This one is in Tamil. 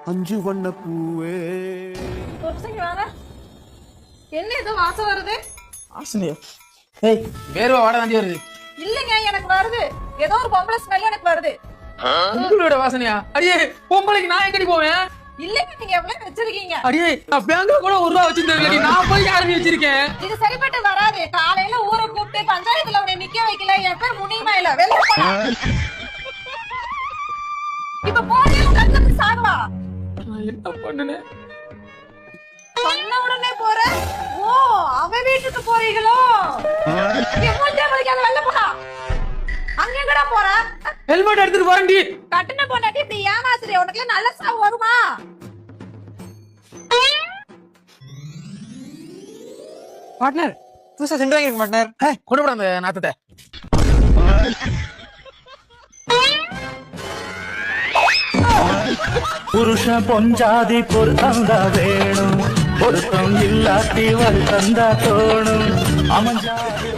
அஞ்சு வண்ண பூவே. என்ன ஏதோ வாசம் வருது? வாசனையா? ஏய், வேர்வை வாட தாண்டி வருது. இல்லங்க, எனக்கு வருது. ஏதோ ஒரு பொம்பளை ஸ்மெல் எனக்கு வருது. உங்களோட வாசனையா? அடியே, பொம்பளைக்கு நான் எங்கடி போவேன்? இல்லங்க, நீங்க எவ்வளவு வச்சிருக்கீங்க? அடியே, நான் பேங்க்ல கூட 1 ரூபா வச்சிருந்தேன். நான் போய் ஆரம்பி வச்சிருக்கேன். இது சரிப்பட்டு வராது. காலையில ஊரை கூப்பிட்டு பஞ்சாயத்துல உன்னை நிக்க வைக்கல. என் பேர் முனியுமா இல்ல? வெளில போடா. இப்ப போறீங்க, கண்ணு சாகவா? நான் என்ன பண்ணுனேன்? சொன்ன உடனே போற? ஓ, அவ வீட்டுக்கு போறீங்களோ? எவ்வளவு வலிக்காத, வெளில போடா. அங்க எங்கடா போற? ஹெல்மெட் எடுத்துட்டு போறேன்டி. கட்டுன பொண்டாட்டி இப்படி ஏமாத்துறே, உனக்கு நல்ல சாவு வருமா? பார்ட்னர், புதுசா செண்டு வாங்கிருக்க பார்ட்னர். கொண்டு போட அந்த நாத்தத்தை. புருஷ பொஞ்சாதி பொருத்தந்தா வேணும், பொருத்தம் இல்லாட்டி வருத்தந்தா தோணும். அமைஞ்சாதி